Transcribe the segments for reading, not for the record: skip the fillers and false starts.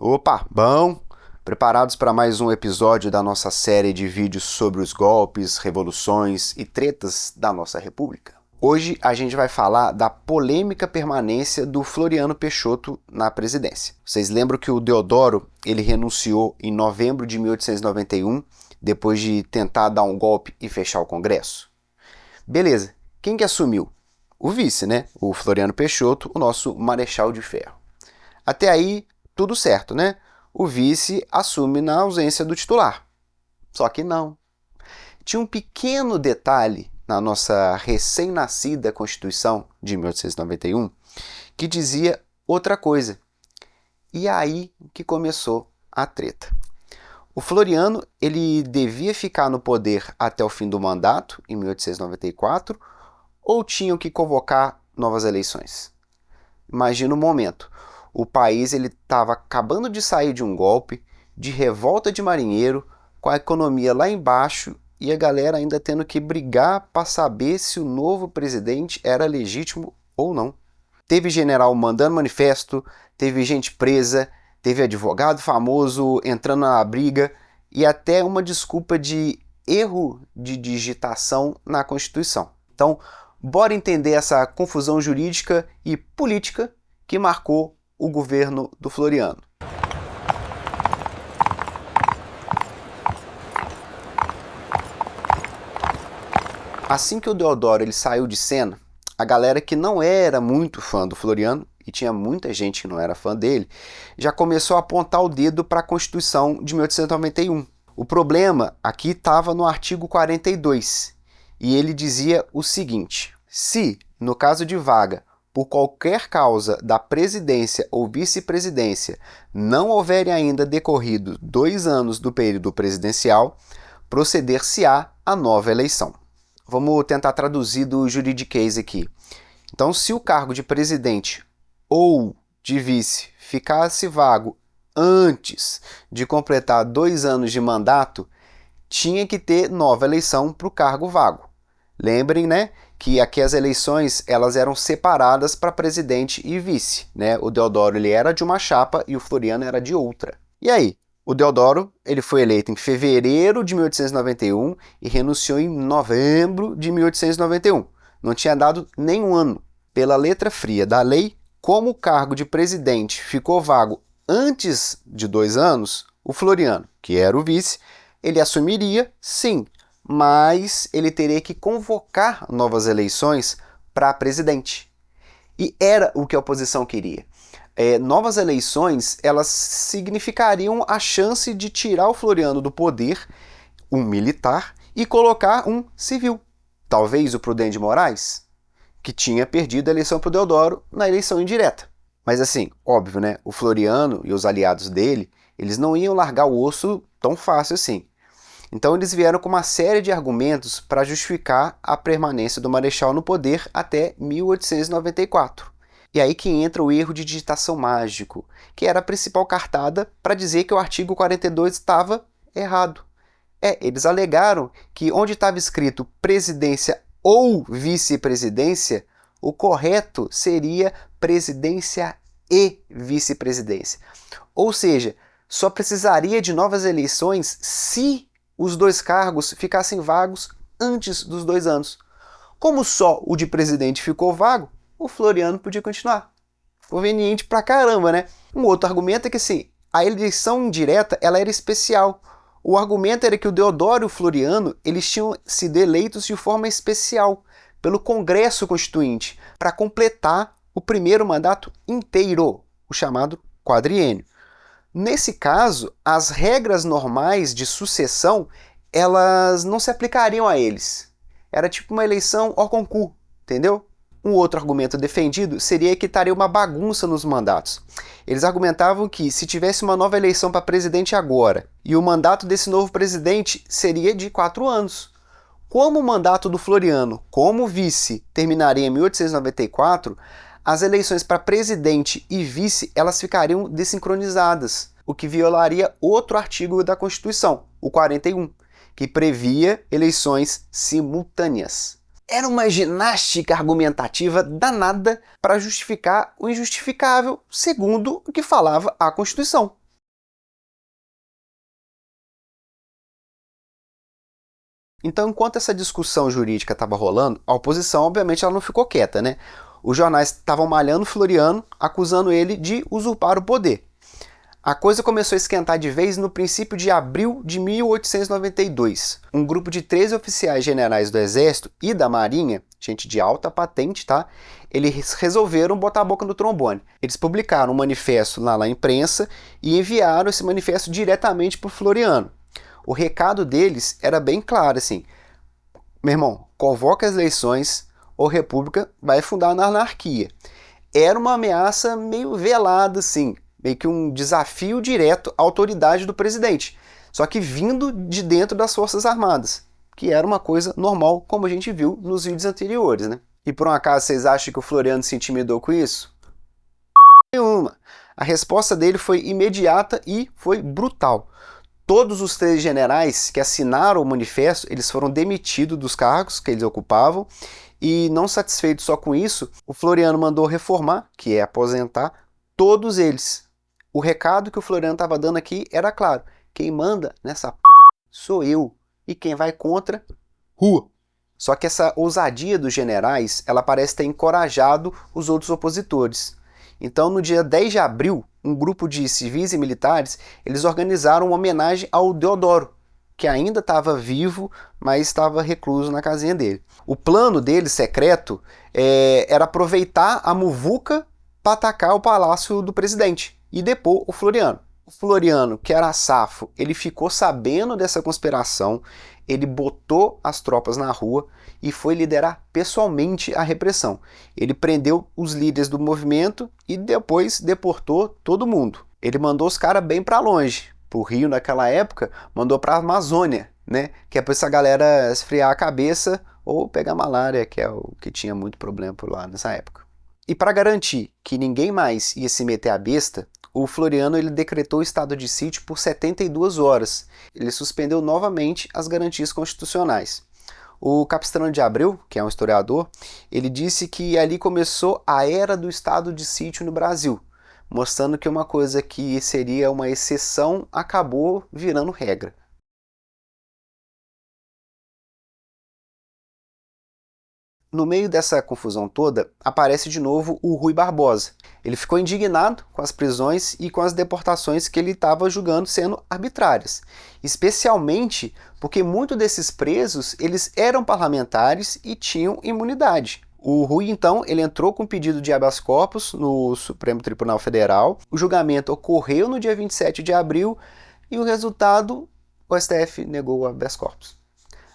Opa, bom? Preparados para mais um episódio da nossa série de vídeos sobre os golpes, revoluções e tretas da nossa república? Hoje a gente vai falar da polêmica permanência do Floriano Peixoto na presidência. Vocês lembram que o Deodoro ele renunciou em novembro de 1891, depois de tentar dar um golpe e fechar o Congresso? Beleza, quem que assumiu? O vice, né? O Floriano Peixoto, o nosso Marechal de Ferro. Até aí, tudo certo, né? O vice assume na ausência do titular. Só que não. Tinha um pequeno detalhe na nossa recém-nascida Constituição de 1891 que dizia outra coisa. E aí que começou a treta. O Floriano ele devia ficar no poder até o fim do mandato, em 1894, ou tinham que convocar novas eleições? Imagina o momento. O país estava acabando de sair de um golpe, de revolta de marinheiro, com a economia lá embaixo e a galera ainda tendo que brigar para saber se o novo presidente era legítimo ou não. Teve general mandando manifesto, teve gente presa, teve advogado famoso entrando na briga e até uma desculpa de erro de digitação na Constituição. Então, bora entender essa confusão jurídica e política que marcou o governo do Floriano. Assim que o Deodoro ele saiu de cena, a galera que não era muito fã do Floriano, e tinha muita gente que não era fã dele, já começou a apontar o dedo para a Constituição de 1891. O problema aqui estava no artigo 42, e ele dizia o seguinte: se, no caso de vaga, por qualquer causa da presidência ou vice-presidência não houverem ainda decorrido 2 anos do período presidencial, proceder-se-á a nova eleição. Vamos tentar traduzir do juridiquês aqui. Então, se o cargo de presidente ou de vice ficasse vago antes de completar 2 anos de mandato, tinha que ter nova eleição para o cargo vago. Lembrem, né, que aqui as eleições elas eram separadas para presidente e vice, né? O Deodoro ele era de uma chapa e o Floriano era de outra. E aí, o Deodoro ele foi eleito em fevereiro de 1891 e renunciou em novembro de 1891. Não tinha dado nem um ano. Pela letra fria da lei, como o cargo de presidente ficou vago antes de 2 anos, o Floriano, que era o vice, ele assumiria, sim, mas ele teria que convocar novas eleições para presidente. E era o que a oposição queria. Novas eleições, elas significariam a chance de tirar o Floriano do poder, um militar, e colocar um civil. Talvez o Prudente de Moraes, que tinha perdido a eleição para o Deodoro na eleição indireta. Mas assim, óbvio, né? O Floriano e os aliados dele, eles não iam largar o osso tão fácil assim. Então eles vieram com uma série de argumentos para justificar a permanência do Marechal no poder até 1894. E aí que entra o erro de digitação mágico, que era a principal cartada para dizer que o artigo 42 estava errado. Eles alegaram que onde estava escrito presidência ou vice-presidência, o correto seria presidência e vice-presidência. Ou seja, só precisaria de novas eleições se os 2 cargos ficassem vagos antes dos 2 anos. Como só o de presidente ficou vago, o Floriano podia continuar. Conveniente pra caramba, né? Um outro argumento é que assim, a eleição indireta ela era especial. O argumento era que o Deodoro e o Floriano eles tinham sido eleitos de forma especial pelo Congresso Constituinte para completar o primeiro mandato inteiro, o chamado quadriênio. Nesse caso, as regras normais de sucessão, elas não se aplicariam a eles. Era tipo uma eleição hors concurso, entendeu? Um outro argumento defendido seria que estaria uma bagunça nos mandatos. Eles argumentavam que se tivesse uma nova eleição para presidente agora, e o mandato desse novo presidente seria de 4 anos. Como o mandato do Floriano, como vice, terminaria em 1894, as eleições para presidente e vice elas ficariam desincronizadas, o que violaria outro artigo da Constituição, o 41, que previa eleições simultâneas. Era uma ginástica argumentativa danada para justificar o injustificável, segundo o que falava a Constituição. Então, enquanto essa discussão jurídica estava rolando, a oposição, obviamente, ela não ficou quieta, né? Os jornais estavam malhando Floriano, acusando ele de usurpar o poder. A coisa começou a esquentar de vez no princípio de abril de 1892. Um grupo de 13 oficiais generais do Exército e da Marinha, gente de alta patente, tá? Eles resolveram botar a boca no trombone. Eles publicaram um manifesto lá na imprensa e enviaram esse manifesto diretamente para o Floriano. O recado deles era bem claro, assim: meu irmão, convoca as eleições ou a República vai fundar na anarquia. Era uma ameaça meio velada, assim, meio que um desafio direto à autoridade do presidente, só que vindo de dentro das Forças Armadas, que era uma coisa normal, como a gente viu nos vídeos anteriores, né? E por um acaso vocês acham que o Floriano se intimidou com isso? Nenhuma. A resposta dele foi imediata e foi brutal. Todos os 13 generais que assinaram o manifesto, eles foram demitidos dos cargos que eles ocupavam e, não satisfeito só com isso, o Floriano mandou reformar, que é aposentar, todos eles. O recado que o Floriano estava dando aqui era claro: quem manda nessa sou eu, e quem vai contra, rua. Só que essa ousadia dos generais, ela parece ter encorajado os outros opositores. Então, no dia 10 de abril, um grupo de civis e militares, eles organizaram uma homenagem ao Deodoro, que ainda estava vivo, mas estava recluso na casinha dele. O plano dele, secreto, era aproveitar a muvuca para atacar o palácio do presidente e depor o Floriano. O Floriano, que era safo, ele ficou sabendo dessa conspiração, ele botou as tropas na rua e foi liderar pessoalmente a repressão. Ele prendeu os líderes do movimento e depois deportou todo mundo. Ele mandou os caras bem para longe. Pro Rio naquela época, mandou para a Amazônia, né? Que é para essa galera esfriar a cabeça ou pegar malária, que é o que tinha muito problema por lá nessa época. E para garantir que ninguém mais ia se meter a besta, o Floriano ele decretou o estado de sítio por 72 horas. Ele suspendeu novamente as garantias constitucionais. O Capistrano de Abreu, que é um historiador, ele disse que ali começou a era do estado de sítio no Brasil, mostrando que uma coisa que seria uma exceção acabou virando regra. No meio dessa confusão toda, aparece de novo o Rui Barbosa. Ele ficou indignado com as prisões e com as deportações que ele estava julgando sendo arbitrárias, especialmente porque muitos desses presos eles eram parlamentares e tinham imunidade. O Rui, então, ele entrou com pedido de habeas corpus no Supremo Tribunal Federal. O julgamento ocorreu no dia 27 de abril e o resultado, o STF negou o habeas corpus.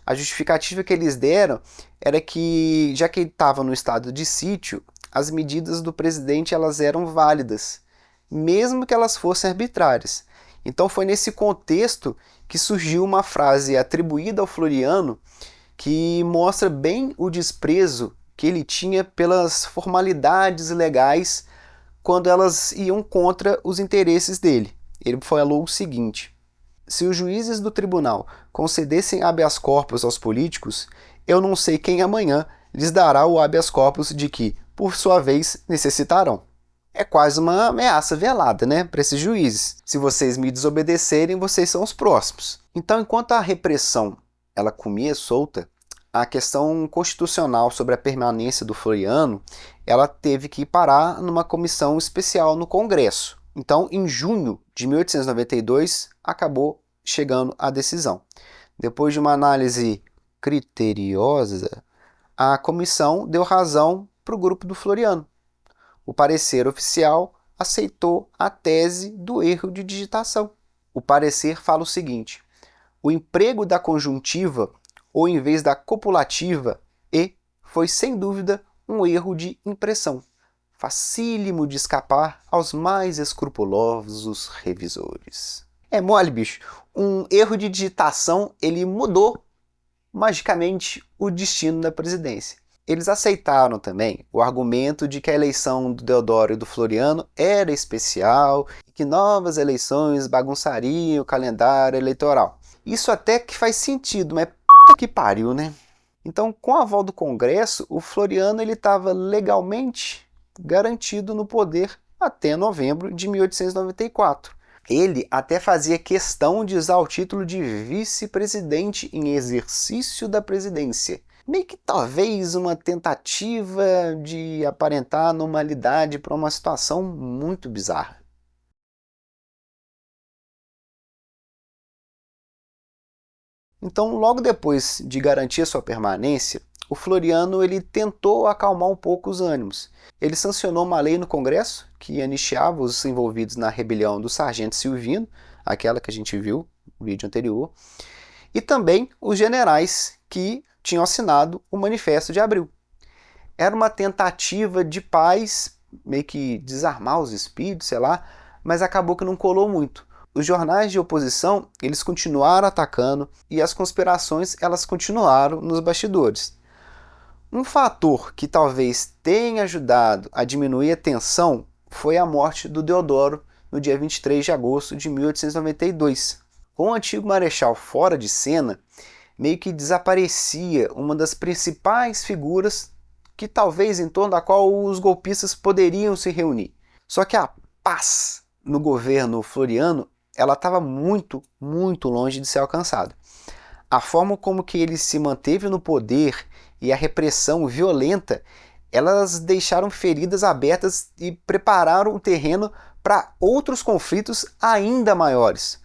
A justificativa que eles deram era que, já que ele estava no estado de sítio, as medidas do presidente elas eram válidas, mesmo que elas fossem arbitrárias. Então foi nesse contexto que surgiu uma frase atribuída ao Floriano que mostra bem o desprezo que ele tinha pelas formalidades legais quando elas iam contra os interesses dele. Ele falou o seguinte: se os juízes do tribunal concedessem habeas corpus aos políticos, eu não sei quem amanhã lhes dará o habeas corpus de que, por sua vez, necessitarão. É quase uma ameaça velada, né, para esses juízes. Se vocês me desobedecerem, vocês são os próximos. Então, enquanto a repressão ela comia solta, a questão constitucional sobre a permanência do Floriano, ela teve que parar numa comissão especial no Congresso. Então, em junho de 1892, acabou chegando à decisão. Depois de uma análise criteriosa, a comissão deu razão para o grupo do Floriano. O parecer oficial aceitou a tese do erro de digitação. O parecer fala o seguinte: o emprego da conjuntiva, ou em vez da copulativa, e foi sem dúvida um erro de impressão, facílimo de escapar aos mais escrupulosos revisores. É mole, bicho. Um erro de digitação, ele mudou magicamente o destino da presidência. Eles aceitaram também o argumento de que a eleição do Deodoro e do Floriano era especial e que novas eleições bagunçariam o calendário eleitoral. Isso até que faz sentido, mas puta que pariu, né? Então, com a aval do Congresso, o Floriano estava legalmente garantido no poder até novembro de 1894. Ele até fazia questão de usar o título de vice-presidente em exercício da presidência. Meio que talvez uma tentativa de aparentar normalidade para uma situação muito bizarra. Então, logo depois de garantir a sua permanência, o Floriano ele tentou acalmar um pouco os ânimos. Ele sancionou uma lei no Congresso que anistiava os envolvidos na rebelião do Sargento Silvino, aquela que a gente viu no vídeo anterior, e também os generais que tinham assinado o Manifesto de Abril. Era uma tentativa de paz, meio que desarmar os espíritos, sei lá, mas acabou que não colou muito. Os jornais de oposição, eles continuaram atacando e as conspirações, elas continuaram nos bastidores. Um fator que talvez tenha ajudado a diminuir a tensão foi a morte do Deodoro no dia 23 de agosto de 1892. Com o antigo marechal fora de cena, meio que desaparecia uma das principais figuras que talvez em torno da qual os golpistas poderiam se reunir. Só que a paz no governo Floriano ela estava muito, muito longe de ser alcançada. A forma como que ele se manteve no poder e a repressão violenta, elas deixaram feridas abertas e prepararam o terreno para outros conflitos ainda maiores,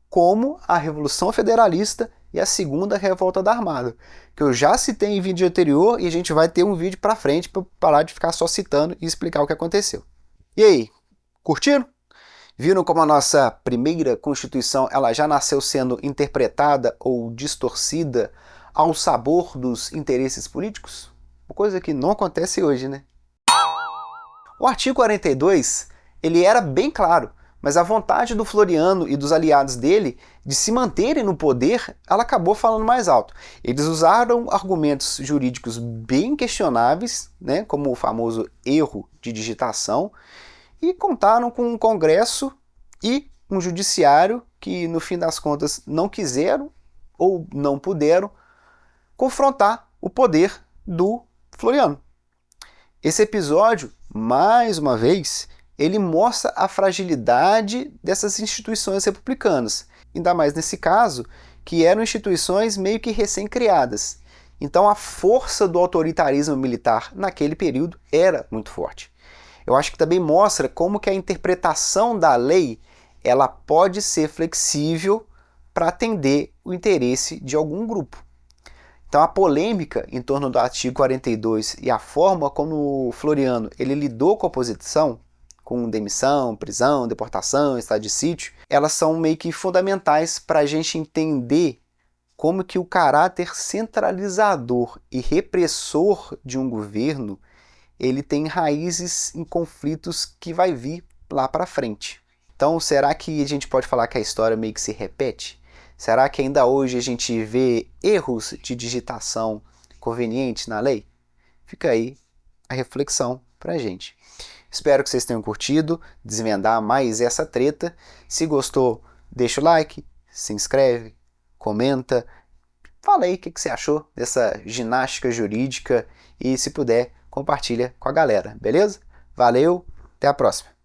como a Revolução Federalista e a Segunda Revolta da Armada, que eu já citei em vídeo anterior e a gente vai ter um vídeo para frente para parar de ficar só citando e explicar o que aconteceu. E aí, curtiram? Viram como a nossa primeira Constituição ela já nasceu sendo interpretada ou distorcida ao sabor dos interesses políticos? Uma coisa que não acontece hoje, né? O artigo 42 ele era bem claro, mas a vontade do Floriano e dos aliados dele de se manterem no poder, ela acabou falando mais alto. Eles usaram argumentos jurídicos bem questionáveis, né, como o famoso erro de digitação, e contaram com um Congresso e um judiciário que, no fim das contas, não quiseram ou não puderam confrontar o poder do Floriano. Esse episódio, mais uma vez, ele mostra a fragilidade dessas instituições republicanas, ainda mais nesse caso, que eram instituições meio que recém-criadas. Então a força do autoritarismo militar naquele período era muito forte. Eu acho que também mostra como que a interpretação da lei ela pode ser flexível para atender o interesse de algum grupo. Então a polêmica em torno do artigo 42 e a forma como o Floriano ele lidou com a oposição, com demissão, prisão, deportação, estado de sítio, elas são meio que fundamentais para a gente entender como que o caráter centralizador e repressor de um governo ele tem raízes em conflitos que vai vir lá para frente. Então, será que a gente pode falar que a história meio que se repete? Será que ainda hoje a gente vê erros de digitação convenientes na lei? Fica aí a reflexão para a gente. Espero que vocês tenham curtido, desvendar mais essa treta. Se gostou, deixa o like, se inscreve, comenta. Fala aí o que você achou dessa ginástica jurídica e, se puder, compartilha com a galera, beleza? Valeu, até a próxima!